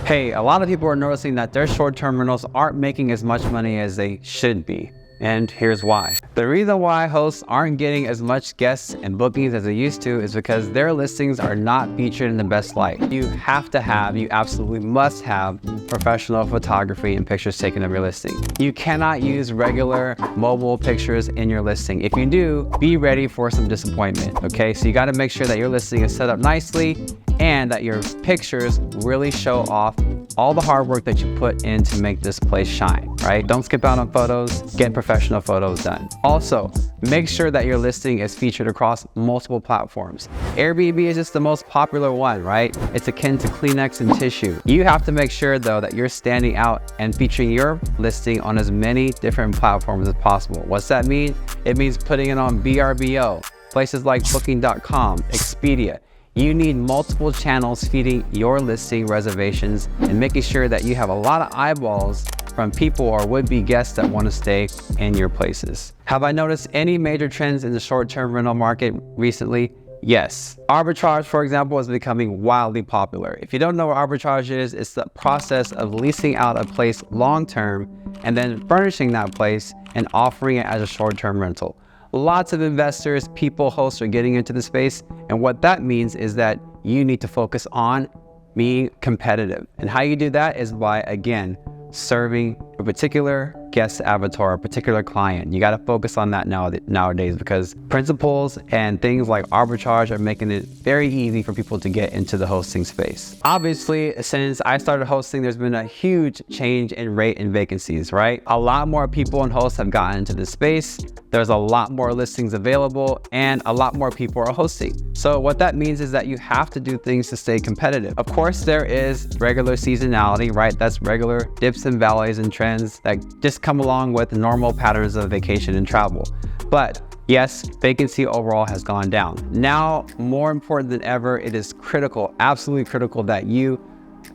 Hey, a lot of people are noticing that their short-term rentals aren't making as much money as they should be. And here's why. The reason why hosts aren't getting as much guests and bookings as they used to is because their listings are not featured in the best light. You absolutely must have professional photography and pictures taken of your listing. You cannot use regular mobile pictures in your listing. If you do, be ready for some disappointment, okay? So you gotta make sure that your listing is set up nicely and that your pictures really show off all the hard work that you put in to make this place shine, right? Don't skip out on photos, get professional photos done. Also, make sure that your listing is featured across multiple platforms. Airbnb is just the most popular one, right? It's akin to Kleenex and tissue. You have to make sure though that you're standing out and featuring your listing on as many different platforms as possible. What's that mean? It means putting it on VRBO, places like Booking.com, Expedia. You need multiple channels feeding your listing reservations and making sure that you have a lot of eyeballs from people or would-be guests that want to stay in your places. Have I noticed any major trends in the short-term rental market recently? Yes. Arbitrage, for example, is becoming wildly popular. If you don't know what arbitrage is, it's the process of leasing out a place long-term and then furnishing that place and offering it as a short-term rental. Lots of investors, people, hosts are getting into the space. And what that means is that you need to focus on being competitive. And how you do that is by, again, serving a particular guest avatar, a particular client. You got to focus on that nowadays because principles and things like arbitrage are making it very easy for people to get into the hosting space. Obviously, since I started hosting, there's been a huge change in rate and vacancies, right? A lot more people and hosts have gotten into the space. There's a lot more listings available and a lot more people are hosting. So what that means is that you have to do things to stay competitive. Of course, there is regular seasonality, right? That's regular dips and valleys and trends that just come along with normal patterns of vacation and travel. But yes, vacancy overall has gone down. Now, more important than ever, it is critical, absolutely critical that you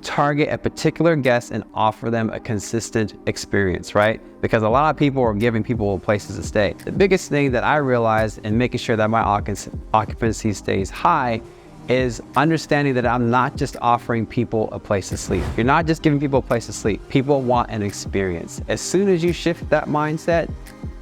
target a particular guest and offer them a consistent experience, right? Because a lot of people are giving people places to stay. The biggest thing that I realized in making sure that my occupancy stays high is understanding that I'm not just offering people a place to sleep. You're not just giving people a place to sleep. People want an experience. As soon as you shift that mindset,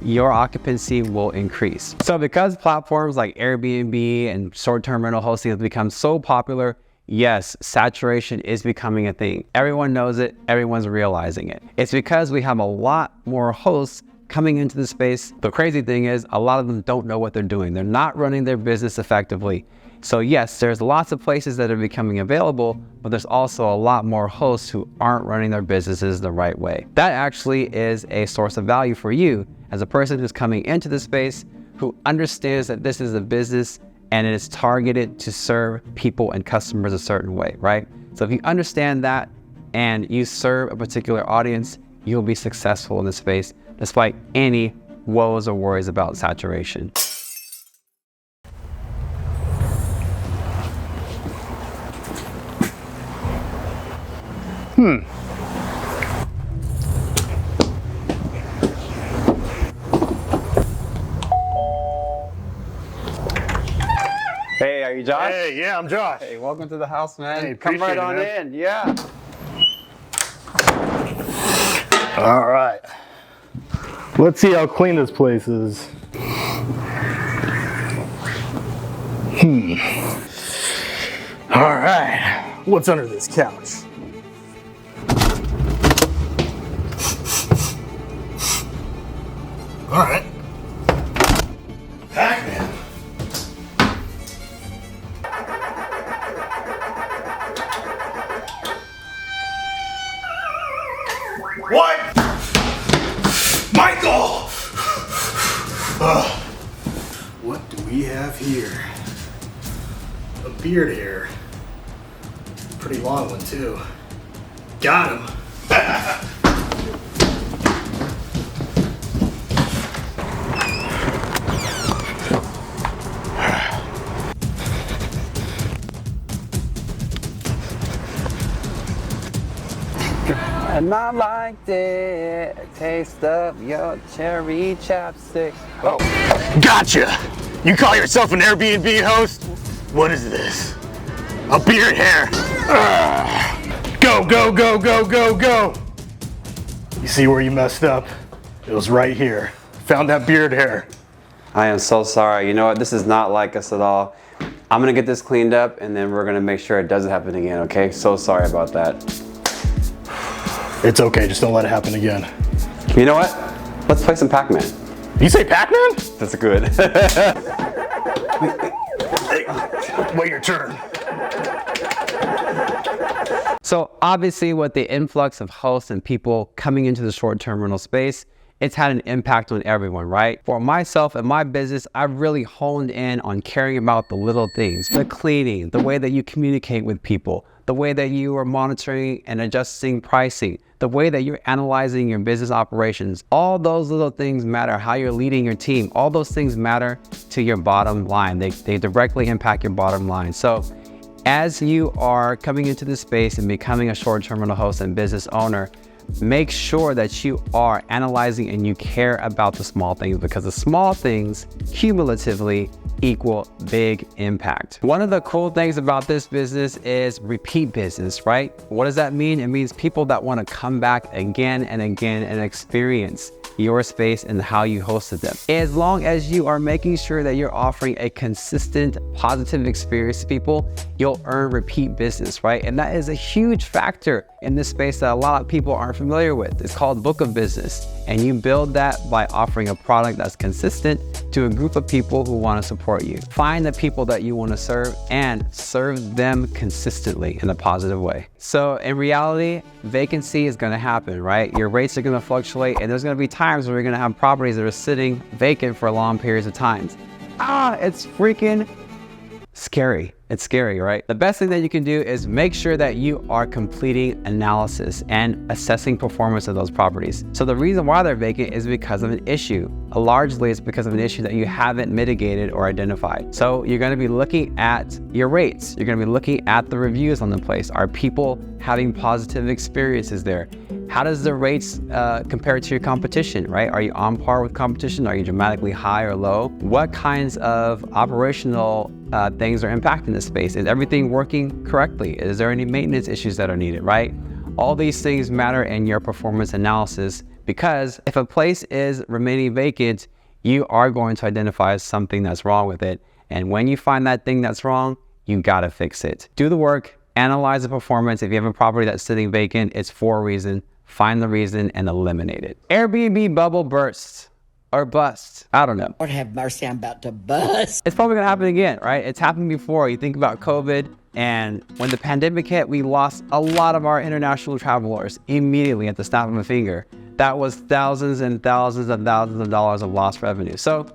your occupancy will increase. So because platforms like Airbnb and short-term rental hosting have become so popular, yes, saturation is becoming a thing. Everyone knows it, everyone's realizing it. It's because we have a lot more hosts coming into the space. The crazy thing is a lot of them don't know what they're doing. They're not running their business effectively. So yes, there's lots of places that are becoming available, but there's also a lot more hosts who aren't running their businesses the right way. That actually is a source of value for you as a person who's coming into the space, who understands that this is a business and it is targeted to serve people and customers a certain way, right? So if you understand that and you serve a particular audience, you'll be successful in this space despite any woes or worries about saturation. Hey, are you Josh? Hey, yeah, I'm Josh. Hey, welcome to the house, man. Hey, come right on man. in, yeah. All right. Let's see how clean this place is. All right. What's under this couch? All right. Pac-Man. What? Michael! What do we have here? A beard hair. Pretty long one, too. Got him. And I liked it, taste of your cherry chapstick. Oh. Gotcha! You call yourself an Airbnb host? What is this? A beard hair. Go Go, go, go, go, go, go. You see where you messed up? It was right here. Found that beard hair. I am so sorry. You know what? This is not like us at all. I'm gonna get this cleaned up and then we're gonna make sure it doesn't happen again, okay? So sorry about that. It's okay, just don't let it happen again. You know what? Let's play some Pac-Man. You say Pac-Man? That's good. Wait your turn. So obviously with the influx of hosts and people coming into the short-term rental space, it's had an impact on everyone, right? For myself and my business, I've really honed in on caring about the little things, the cleaning, the way that you communicate with people, the way that you are monitoring and adjusting pricing, the way that you're analyzing your business operations. All those little things matter, how you're leading your team. All those things matter to your bottom line. They directly impact your bottom line. So as you are coming into this space and becoming a short-term rental host and business owner, make sure that you are analyzing and you care about the small things, because the small things cumulatively equal big impact. One of the cool things about this business is repeat business, right? What does that mean? It means people that want to come back again and again and experience your space and how you hosted them. As long as you are making sure that you're offering a consistent positive experience to people, you'll earn repeat business, right? And that is a huge factor in this space that a lot of people aren't familiar with. It's called book of business. And you build that by offering a product that's consistent to a group of people who want to support you. Find the people that you want to serve and serve them consistently in a positive way. So in reality, vacancy is going to happen, right? Your rates are going to fluctuate, and there's going to be times where you're going to have properties that are sitting vacant for long periods of time. It's freaking scary. It's scary, right? The best thing that you can do is make sure that you are completing analysis and assessing performance of those properties. So the reason why they're vacant is because of an issue. Largely, it's because of an issue that you haven't mitigated or identified. So you're going to be looking at your rates. You're going to be looking at the reviews on the place. Are people having positive experiences there? How does the rates compare to your competition, right? Are you on par with competition? Are you dramatically high or low? What kinds of operational things are impacting the space? Is everything working correctly? Is there any maintenance issues that are needed, right? All these things matter in your performance analysis, because if a place is remaining vacant, you are going to identify something that's wrong with it. And when you find that thing that's wrong, you gotta fix it. Do the work, analyze the performance. If you have a property that's sitting vacant, it's for a reason. Find the reason and eliminate it. Airbnb bubble bursts or bust. I don't know. Lord have mercy, I'm about to bust. It's probably gonna happen again, right? It's happened before. You think about COVID, and when the pandemic hit, we lost a lot of our international travelers immediately at the snap of a finger. That was thousands and thousands and thousands of dollars of lost revenue. So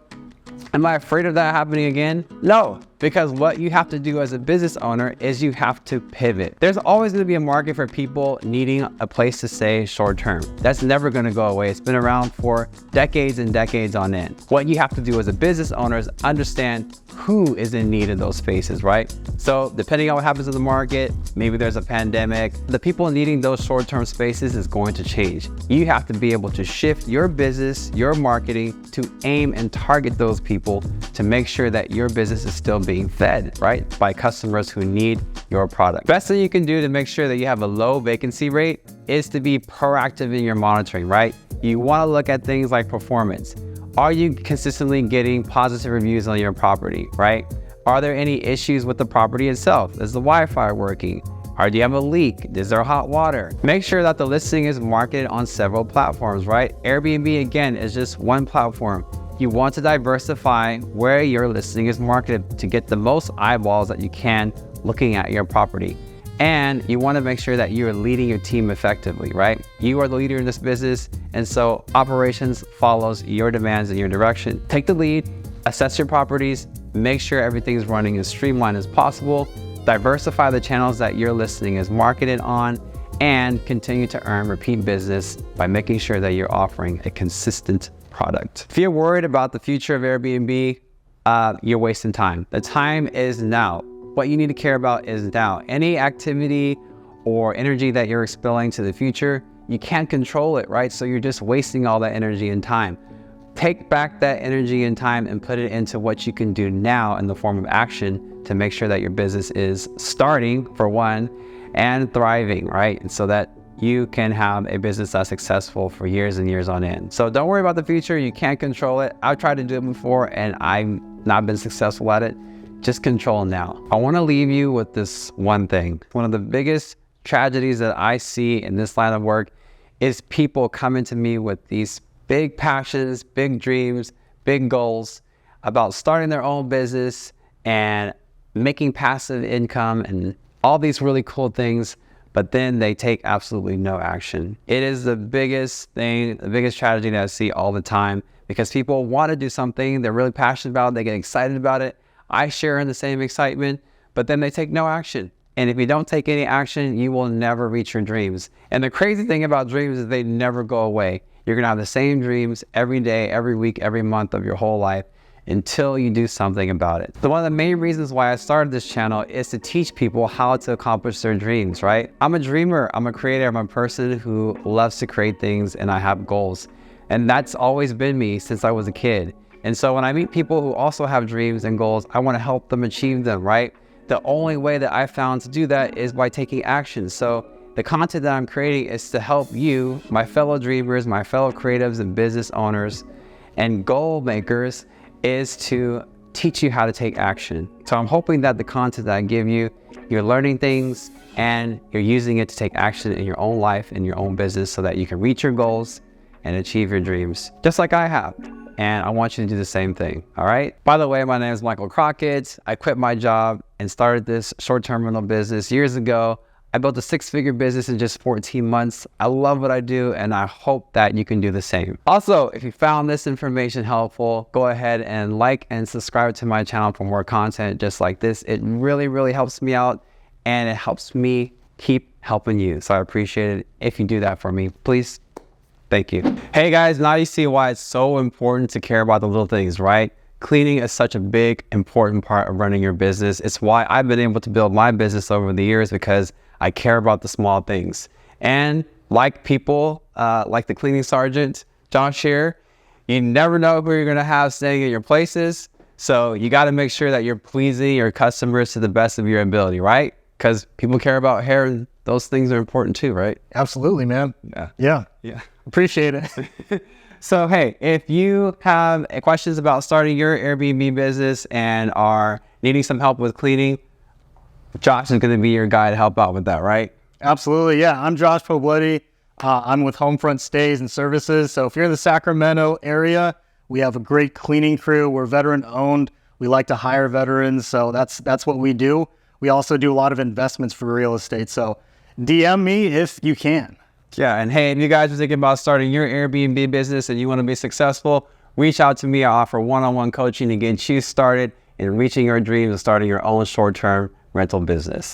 am I afraid of that happening again? No, because what you have to do as a business owner is you have to pivot. There's always going to be a market for people needing a place to stay short term. That's never going to go away. It's been around for decades and decades on end. What you have to do as a business owner is understand who is in need of those spaces, right? So depending on what happens in the market, maybe there's a pandemic, the people needing those short-term spaces is going to change. You have to be able to shift your business, your marketing to aim and target those people to make sure that your business is still being fed, right? By customers who need your product. Best thing you can do to make sure that you have a low vacancy rate is to be proactive in your monitoring, right? You want to look at things like performance. Are you consistently getting positive reviews on your property, right? Are there any issues with the property itself? Is the Wi-Fi working? Or do you have a leak? Is there hot water? Make sure that the listing is marketed on several platforms, right? Airbnb, again, is just one platform. You want to diversify where your listing is marketed to get the most eyeballs that you can looking at your property. And you want to make sure that you're leading your team effectively, right? You are the leader in this business, and so operations follows your demands and your direction. Take the lead, assess your properties, make sure everything's running as streamlined as possible, diversify the channels that your listing is marketed on, and continue to earn repeat business by making sure that you're offering a consistent product. If you're worried about the future of Airbnb, you're wasting time. The time is now. What you need to care about is now. Any activity or energy that you're expelling to the future, you can't control it, right? So you're just wasting all that energy and time. Take back that energy and time and put it into what you can do now in the form of action to make sure that your business is starting, for one, and thriving, right? And so that you can have a business that's successful for years and years on end. So don't worry about the future. You can't control it. I've tried to do it before and I've not been successful at it. Just control now. I want to leave you with this one thing. One of the biggest tragedies that I see in this line of work is people coming to me with these big passions, big dreams, big goals about starting their own business and making passive income and all these really cool things, but then they take absolutely no action. It is the biggest thing, the biggest tragedy that I see all the time, because people want to do something, they're really passionate about it, they get excited about it. I share in the same excitement, but then they take no action. And if you don't take any action, you will never reach your dreams. And the crazy thing about dreams is they never go away. You're gonna have the same dreams every day, every week, every month of your whole life until you do something about it. So one of the main reasons why I started this channel is to teach people how to accomplish their dreams, right? I'm a dreamer, I'm a creator, I'm a person who loves to create things and I have goals. And that's always been me since I was a kid. And so when I meet people who also have dreams and goals, I wanna help them achieve them, right? The only way that I found to do that is by taking action. So the content that I'm creating is to help you, my fellow dreamers, my fellow creatives and business owners and goal makers, is to teach you how to take action. So I'm hoping that the content that I give you, you're learning things and you're using it to take action in your own life, in your own business, so that you can reach your goals and achieve your dreams, just like I have. And I want you to do the same thing, all right? By the way, my name is Michael Crockett. I quit my job and started this short-term rental business years ago. I built a 6-figure business in just 14 months. I love what I do, and I hope that you can do the same. Also, if you found this information helpful, go ahead and like and subscribe to my channel for more content just like this. It really, really helps me out, and it helps me keep helping you. So I appreciate it if you do that for me, please. Thank you. Hey guys, now you see why it's so important to care about the little things, right? Cleaning is such a big, important part of running your business. It's why I've been able to build my business over the years, because I care about the small things. And like people, like the cleaning sergeant, Josh here, you never know who you're gonna have staying at your places. So you gotta make sure that you're pleasing your customers to the best of your ability, right? Because people care about hair and those things are important too, right? Absolutely, man. Yeah. Appreciate it. So, hey, if you have questions about starting your Airbnb business and are needing some help with cleaning, Josh is going to be your guy to help out with that, right? Absolutely, yeah. I'm Josh Pobletti. I'm with Homefront Stays and Services. So if you're in the Sacramento area, we have a great cleaning crew. We're veteran owned. We like to hire veterans, so that's what we do. We also do a lot of investments for real estate. So DM me if you can. Yeah, and hey, if you guys are thinking about starting your Airbnb business and you want to be successful, reach out to me. I offer one-on-one coaching to get you started in reaching your dreams and starting your own short-term rental business.